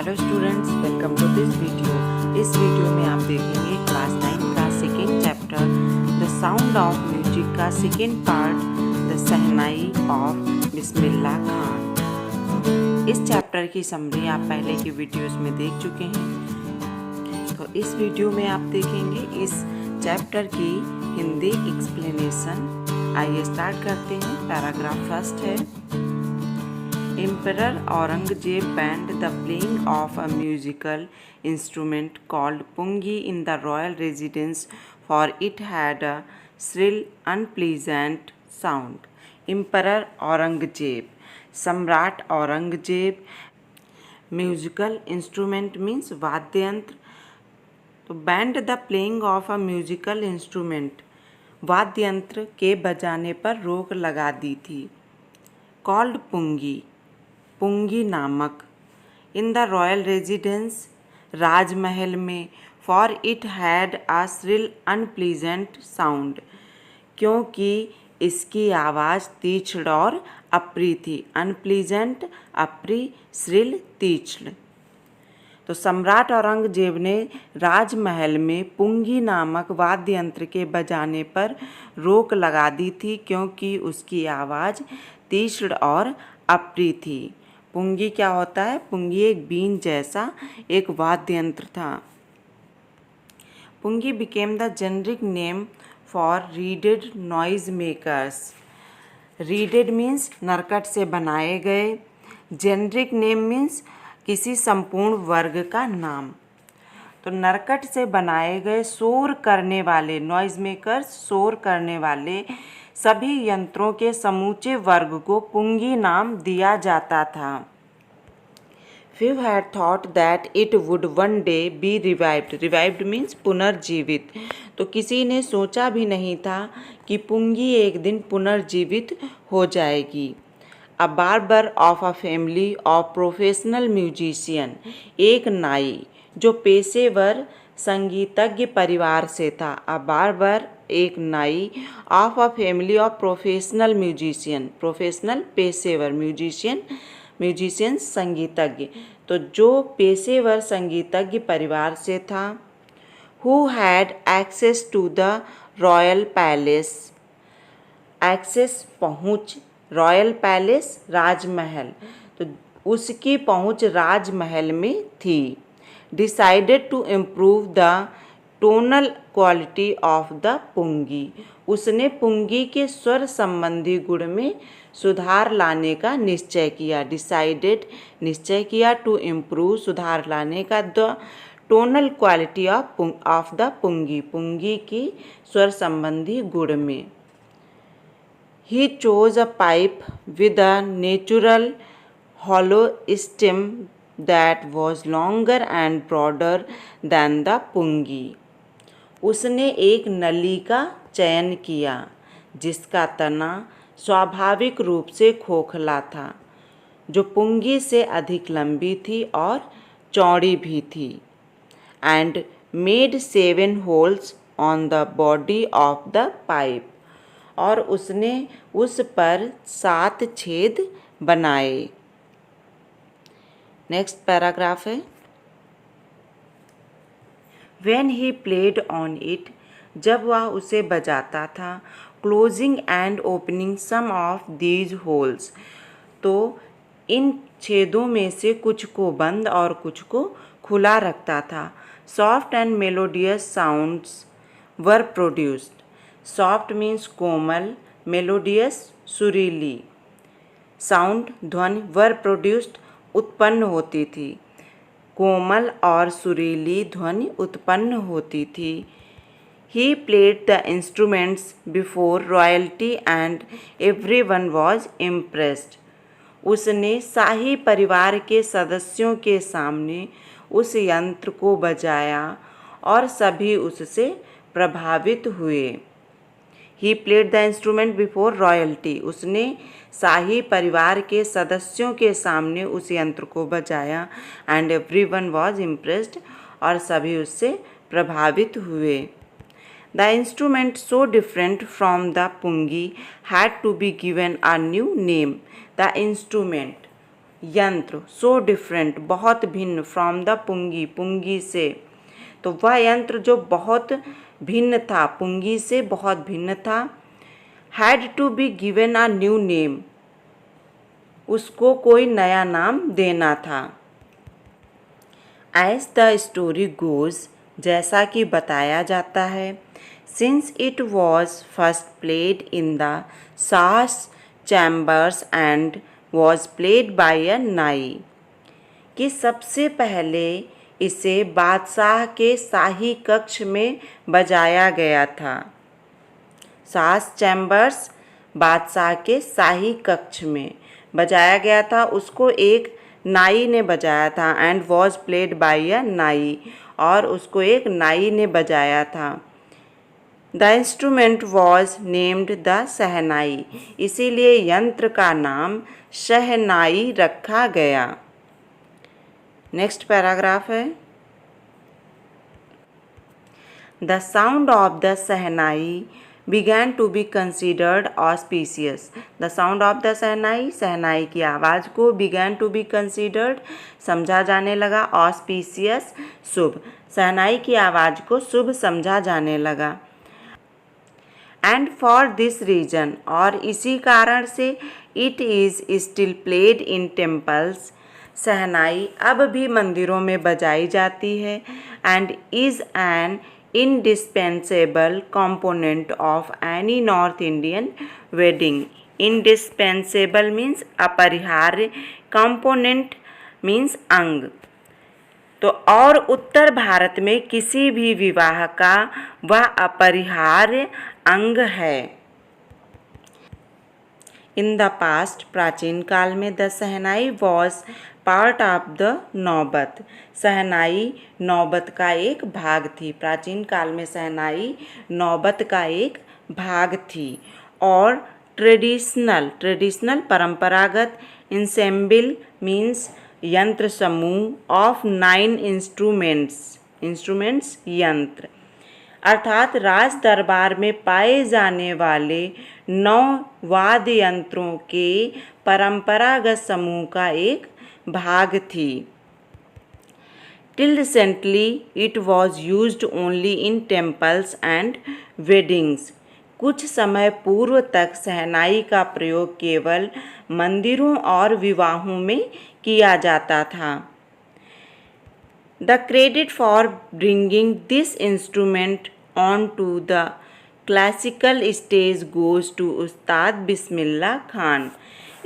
Hello students, welcome to this video. इस video में आप देखेंगे क्लास 9 का second chapter the sound of music का second part the shehnai of Bismillah Khan. इस चैप्टर की समरी आप पहले की वीडियोस में देख चुके हैं, तो इस वीडियो में आप देखेंगे इस चैप्टर की हिंदी एक्सप्लेनेशन। आइए स्टार्ट करते हैं। पैराग्राफ फर्स्ट है, Emperor Aurangzeb banned the playing of a musical instrument called pungi in the royal residence, for it had a shrill, unpleasant sound. Emperor Aurangzeb, सम्राट औरंगजेब, म्यूजिकल इंस्ट्रूमेंट मीन्स वाद्य यंत्र, तो band the playing of a musical instrument, वाद्य यंत्र के बजाने पर रोक लगा दी थी। कॉल्ड पुंगी, पुंगी नामक, इन द रॉयल रेजिडेंस, राजमहल में, for it had a shrill unpleasant sound, क्योंकि इसकी आवाज़ तीक्ष्ण और अप्रिय थी। अनप्लीजेंट अप्रिय, श्रिल तीक्ष्ण। तो सम्राट औरंगजेब ने राजमहल में पुंगी नामक वाद्य यंत्र के बजाने पर रोक लगा दी थी, क्योंकि उसकी आवाज़ तीक्ष्ण और अप्रिय थी। पुंगी क्या होता है? पुंगी एक बीन जैसा एक वाद्य यंत्र था। Pungi became the generic name for reeded noise makers. Reeded means नरकट से बनाए गए, जेनरिक नेम मीन्स किसी संपूर्ण वर्ग का नाम। तो नरकट से बनाए गए शोर करने वाले, नॉइज मेकर्स शोर करने वाले सभी यंत्रों के समूचे वर्ग को पुंगी नाम दिया जाता था। Few had thought that it would one day be revived. Revived means पुनर्जीवित। तो किसी ने सोचा भी नहीं था कि पुंगी एक दिन पुनर्जीवित हो जाएगी। A barber of a family of professional musician, एक नाई जो पेशेवर संगीतज्ञ परिवार से था। A barber एक नाई, of a family of professional musician, professional पेशेवर, म्यूजिशियन संगीतज्ञ, तो जो पेशेवर संगीतज्ञ परिवार से था। Who had access to the royal palace, access पहुँच, रॉयल पैलेस राजमहल, तो उसकी पहुँच राजमहल में थी। Decided to improve the tonal quality of the pungi, उसने पुंगी के स्वर संबंधी गुण में सुधार लाने का निश्चय किया। डिसाइडेड निश्चय किया, टू इम्प्रूव सुधार लाने का, the tonal quality of the pungi, पुंगी की स्वर संबंधी गुण में। He chose a pipe with a natural hollow stem that was longer and broader than the pungi, उसने एक नली का चयन किया जिसका तना स्वाभाविक रूप से खोखला था, जो पुंगी से अधिक लंबी थी और चौड़ी भी थी। And made 7 holes on the body of the pipe, और उसने उस पर 7 छेद बनाए। नेक्स्ट पैराग्राफ है, When he played on it, जब वह उसे बजाता था, closing and opening some of these holes, तो इन छेदों में से कुछ को बंद और कुछ को खुला रखता था। Soft and melodious sounds were produced. Soft means Komal, melodious सुरीली, साउंड ध्वनि, were produced उत्पन्न होती थी, कोमल और सुरीली ध्वनि उत्पन्न होती थी। He played the instruments before royalty and everyone was impressed. उसने शाही परिवार के सदस्यों के सामने उस यंत्र को बजाया और सभी उससे प्रभावित हुए। He played the instrument before royalty. उसने शाही परिवार के सदस्यों के सामने उस यंत्र को बजाया। And everyone was impressed, और सभी उससे प्रभावित हुए। The instrument so different from the pungi had to be given a new name. The instrument, यंत्र, सो डिफरेंट, बहुत भिन्न, फ्रॉम द पुंगी, पुंगी से। तो वह यंत्र जो बहुत भिन्न था, पुंगी से बहुत भिन्न था। Had to be given a new name, उसको कोई नया नाम देना था। एज द स्टोरी गोज, जैसा कि बताया जाता है, since it was first played in the shah's chambers and was played by a nai, कि सबसे पहले इसे बादशाह के शाही कक्ष में बजाया गया था। सास चैम्बर्स, बादशाह के शाही कक्ष में बजाया गया था, उसको एक नाई ने बजाया था। And was played by a nai, और उसको एक नाई ने बजाया था। The instrument was named the shehnai, इसीलिए यंत्र का नाम शहनाई रखा गया। नेक्स्ट पैराग्राफ है, the sound of the shehnai began to be considered auspicious. The sound of the shehnai, शहनाई की आवाज़ को began to be considered, समझा जाने लगा, auspicious, शुभ, शहनाई की आवाज़ को शुभ समझा जाने लगा। And for this reason, और इसी कारण से it is still played in temples, शहनाई अब भी मंदिरों में बजाई जाती है। and is an indispensable component of any North Indian wedding. Indispensable means अपरिहार्य, component means अंग। तो और उत्तर भारत में किसी भी विवाह का वह अपरिहार्य अंग है। इन द पास्ट, प्राचीन काल में, the shehnai was part of the नौबत, शहनाई नौबत का एक भाग थी। प्राचीन काल में शहनाई नौबत का एक भाग थी। और ट्रेडिशनल परंपरागत, इंसेम्बल मीन्स यंत्र समूह, ऑफ 9 इंस्ट्रूमेंट्स यंत्र, अर्थात राज दरबार में पाए जाने वाले 9 वाद्य यंत्रों के परंपरागत समूह का एक भाग थी। Till recently it was used only in temples and weddings, कुछ समय पूर्व तक शहनाई का प्रयोग केवल मंदिरों और विवाहों में किया जाता था। The credit for bringing this instrument on to the classical stage goes to Ustad Bismillah Khan,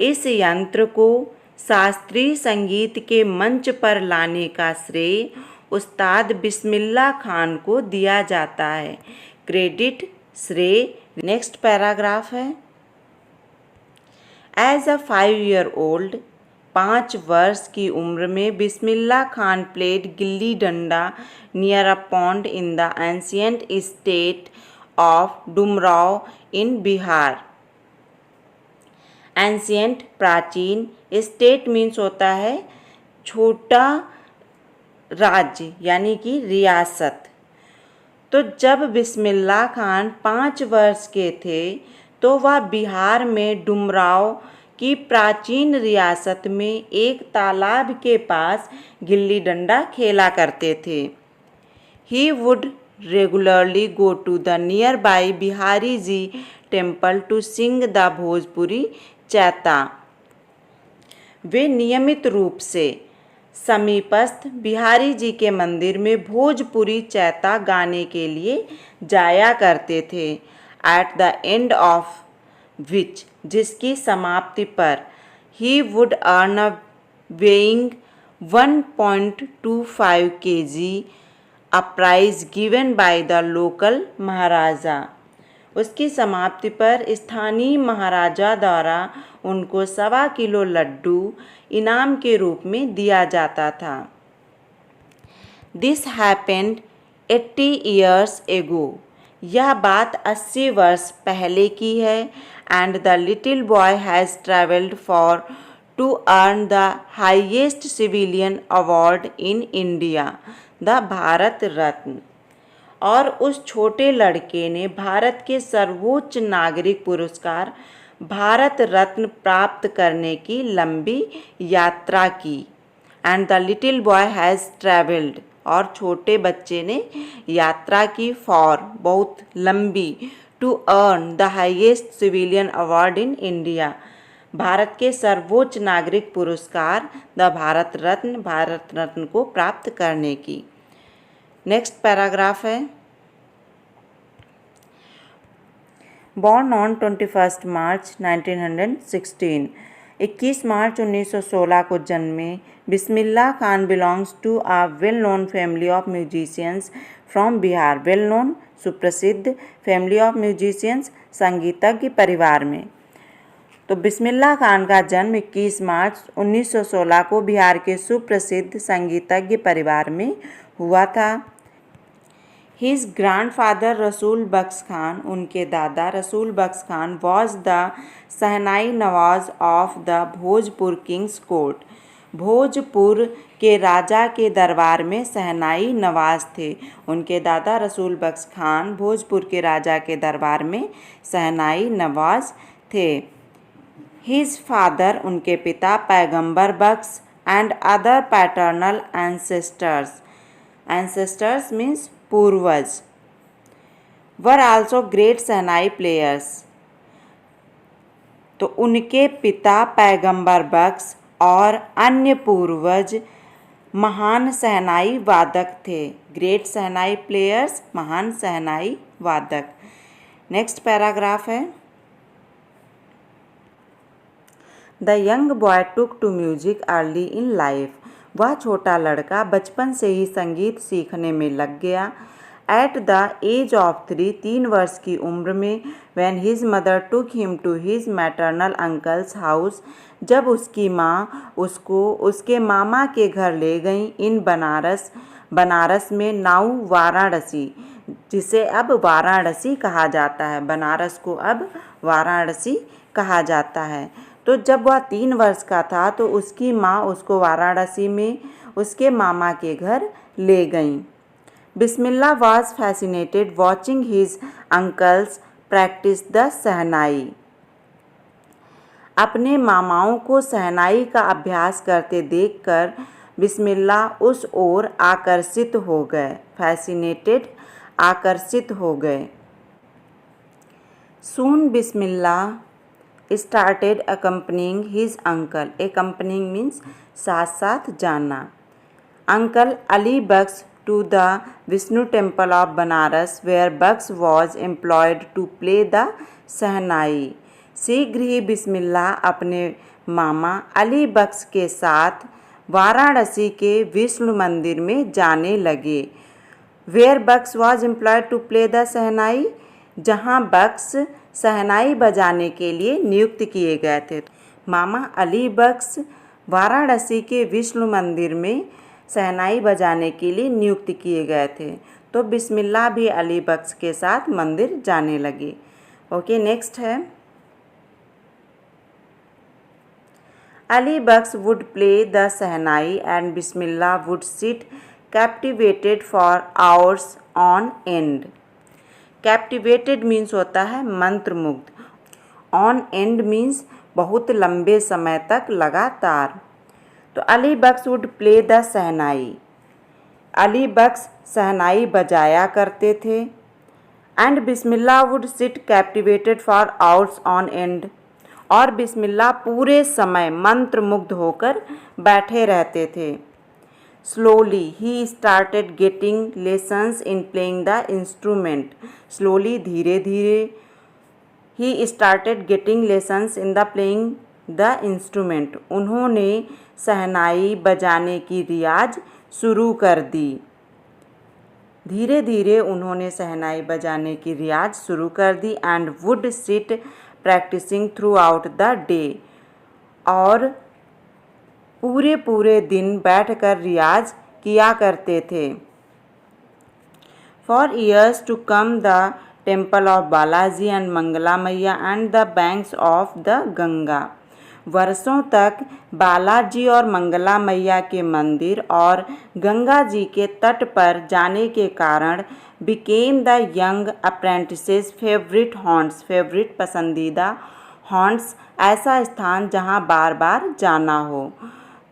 इस यंत्र को शास्त्रीय संगीत के मंच पर लाने का श्रेय उस्ताद बिस्मिल्लाह खान को दिया जाता है। क्रेडिट, श्रेय। नेक्स्ट पैराग्राफ है, एज अ 5-year-old, 5 वर्ष की उम्र में Bismillah Khan played gilli danda near a pond in the ancient state of Dumraon in Bihar. Ancient प्राचीन, स्टेट मीन्स होता है छोटा राज्य यानी कि रियासत। तो जब बिस्मिल्लाह खान 5 वर्ष के थे तो वह बिहार में डुमराव की प्राचीन रियासत में एक तालाब के पास गिल्ली डंडा खेला करते थे। He would regularly go to the nearby Bihari ji temple to sing the Bhojpuri chaita, वे नियमित रूप से समीपस्थ बिहारी जी के मंदिर में भोजपुरी चैता गाने के लिए जाया करते थे। At the end of which, जिसकी समाप्ति पर, he would earn a weighing 1.25 kg a prize given by the local maharaja, उसकी समाप्ति पर स्थानीय महाराजा द्वारा उनको 1.25 किलो लड्डू इनाम के रूप में दिया जाता था। दिस हैपेंड 80 years ago, यह बात 80 वर्ष पहले की है। And the little boy has travelled far to earn the highest civilian award in India, the Bharat Ratna, और उस छोटे लड़के ने भारत के सर्वोच्च नागरिक पुरस्कार भारत रत्न प्राप्त करने की लंबी यात्रा की। And the little boy has travelled, और छोटे बच्चे ने यात्रा की, फॉर बहुत लंबी, to earn the highest civilian award in India, Bharat के सर्वोच्च नागरिक पुरस्कार द भारत रत्न को प्राप्त करने की। नेक्स्ट पैराग्राफ है, बॉर्न ऑन 21 मार्च 1916, 21 मार्च 1916 को जन्मे Bismillah Khan belongs to a well known family of musicians from Bihar. Well known सुप्रसिद्ध फैमिली ऑफ म्यूजिशियंस संगीतज्ञ परिवार में। तो बिस्मिल्लाह खान का जन्म 21 मार्च 1916 को बिहार के सुप्रसिद्ध संगीतज्ञ परिवार में हुआ था। His grandfather रसूल बख्श खान, उनके दादा Rasool Bakhsh Khan, was the shehnai nawaz of the Bhojpur king's court, Bhojpur के राजा के दरबार में शहनाई नवाज थे। उनके दादा रसूल बख्श खान भोजपुर के राजा के दरबार में शहनाई नवाज थे। His father, उनके पिता, पैगंबर बख्श and other paternal ancestors, ancestors means पूर्वज, were also great shehnai players. तो उनके पिता पैगंबर बख्श और अन्य पूर्वज महान शहनाई वादक थे। ग्रेट शहनाई प्लेयर्स, महान शहनाई वादक। नेक्स्ट पैराग्राफ है, the young boy took to music early in life, वह छोटा लड़का बचपन से ही संगीत सीखने में लग गया। एट द एज ऑफ 3 वर्ष की उम्र में, when his mother took him to his maternal uncle's house, जब उसकी माँ उसको उसके मामा के घर ले गईं इन बनारस, बनारस में नाउ वाराणसी, जिसे अब वाराणसी कहा जाता है। बनारस को अब वाराणसी कहा जाता है। तो जब वह 3 वर्ष का था तो उसकी माँ उसको वाराणसी में उसके मामा के घर ले गईं। Bismillah was fascinated watching his uncles practise the shehnai, अपने मामाओं को शहनाई का अभ्यास करते देखकर बिस्मिल्लाह उस ओर आकर्षित हो गए। फैसिनेटेड, आकर्षित हो गए। सून बिस्मिल्लाह started accompanying his uncle, accompanying means साथ साथ जाना, uncle Ali Baksh to the Vishnu temple of Banaras where Baksh was employed to play the शहनाई। शीघ्र ही बिस्मिल्लाह अपने मामा अली बख्श के साथ वाराणसी के विष्णु मंदिर में जाने लगे। Where Baksh was employed to play the शहनाई, जहाँ बख्श शहनाई बजाने के लिए नियुक्त किए गए थे। मामा अली बख्श वाराणसी के विष्णु मंदिर में शहनाई बजाने के लिए नियुक्त किए गए थे, तो बिस्मिल्लाह भी अली बख्श के साथ मंदिर जाने लगे। ओके, नेक्स्ट है, Ali Bakhsh would play the shehnai and Bismillah would sit captivated for hours on end. Captivated means होता है मंत्रमुग्ध, ऑन एंड मीन्स बहुत लंबे समय तक लगातार। तो Ali Bakhsh would play the शहनाई, अली बख्श शहनाई बजाया करते थे। And Bismillah would sit captivated for hours on and, और बिस्मिल्लाह पूरे समय मंत्रमुग्ध होकर बैठे रहते थे। Slowly he started getting lessons in playing the instrument. Slowly, धीरे धीरे, he started getting lessons in the playing the instrument. उन्होंने शहनाई बजाने की रियाज शुरू कर दी। धीरे धीरे उन्होंने शहनाई बजाने की रियाज शुरू कर दी। And would sit practising throughout the day, और पूरे पूरे दिन बैठकर रियाज किया करते थे। For years to come the temple of Balaji and Mangala Maiya and the banks of the Ganga, वर्षों तक बालाजी और मंगला मैया के मंदिर और गंगा जी के तट पर जाने के कारण became the young apprentice's favourite haunts, favourite पसंदीदा हॉन्ट्स ऐसा स्थान जहाँ बार बार जाना हो।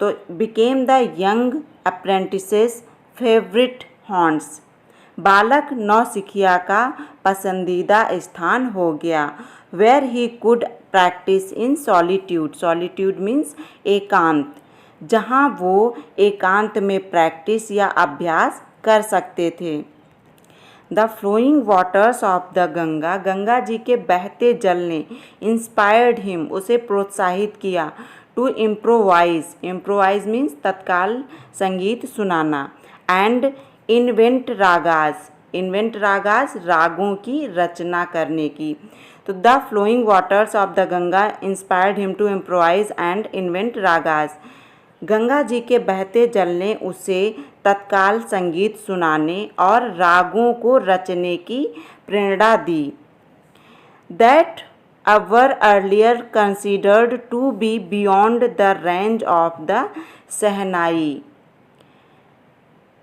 तो became the young apprentice's favourite haunts, बालक नौसिखिया का पसंदीदा स्थान हो गया। Where he could practise in solitude, solitude means एकांत, जहाँ वो एकांत में प्रैक्टिस या अभ्यास कर सकते थे। The flowing waters of the Ganga, Ganga ji के बहते जल ने इंस्पायर्ड हिम, उसे प्रोत्साहित किया। टू इम्प्रोवाइज, इम्प्रोवाइज मीन्स तत्काल संगीत सुनाना। And invent ragas, invent ragas रागों की रचना करने की। तो the flowing waters of the Ganga inspired him to improvise and invent ragas, Ganga ji के बहते जल ने उसे तत्काल संगीत सुनाने और रागों को रचने की प्रेरणा दी। That were earlier considered to be beyond the range of the shehnai,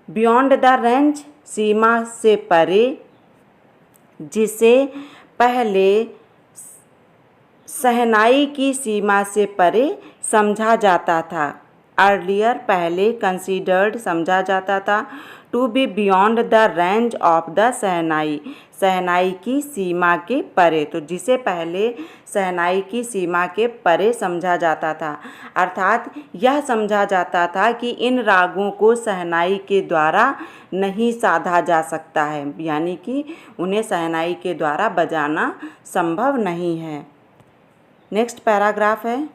beyond the range सीमा से परे, जिसे पहले शहनाई की सीमा से परे समझा जाता था। अर्लियर पहले, कंसीडर्ड समझा जाता था, to be beyond the range of the shehnai, शहनाई की सीमा के परे, तो जिसे पहले शहनाई की सीमा के परे समझा जाता था। अर्थात यह समझा जाता था कि इन रागों को शहनाई के द्वारा नहीं साधा जा सकता है, यानी कि उन्हें शहनाई के द्वारा बजाना संभव नहीं है। नेक्स्ट पैराग्राफ है,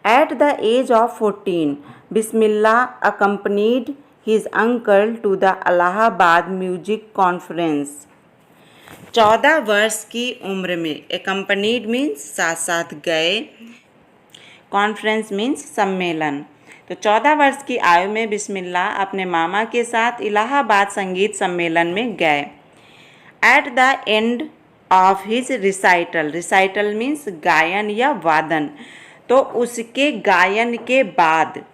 at the age of 14 Bismillah accompanied his uncle to the Allahabad music conference. 14 वर्ष की उम्र में, accompanied मीन्स साथ साथ गए, कॉन्फ्रेंस मीन्स सम्मेलन। तो 14 वर्ष की आयु में बिस्मिल्लाह अपने मामा के साथ इलाहाबाद संगीत सम्मेलन में गए। At the end of his recital, recital means गायन या वादन, तो उसके गायन के बाद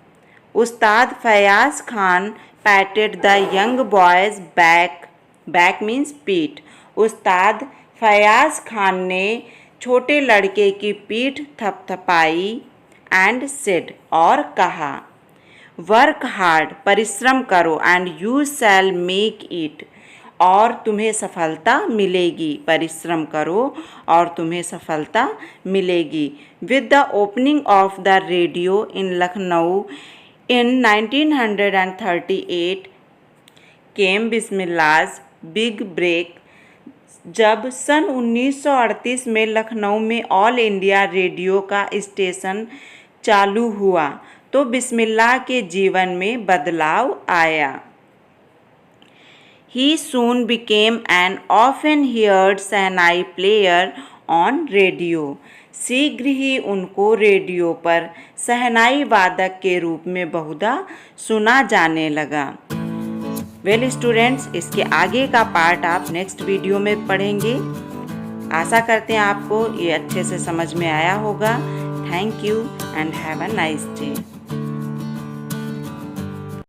Ustad Fayaz Khan patted the young boy's back, back means पीठ, उस्ताद फयाज खान ने छोटे लड़के की पीठ थपथपाई। एंड सेड, और कहा, वर्क हार्ड, परिश्रम करो, and you shall make it, और तुम्हें सफलता मिलेगी, परिश्रम करो और तुम्हें सफलता मिलेगी। With the opening of the radio in Lucknow in 1938 came Bismillah's big break, जब सन 1938 में लखनऊ में ऑल इंडिया रेडियो का स्टेशन चालू हुआ तो बिस्मिल्लाह के जीवन में बदलाव आया। He soon became an often heard shehnai player on radio. शीघ्र ही उनको रेडियो पर शहनाई वादक के रूप में बहुधा सुना जाने लगा। वेल स्टूडेंट्स, इसके आगे का पार्ट आप नेक्स्ट वीडियो में पढ़ेंगे। आशा करते हैं आपको ये अच्छे से समझ में आया होगा। Thank you and have a nice day.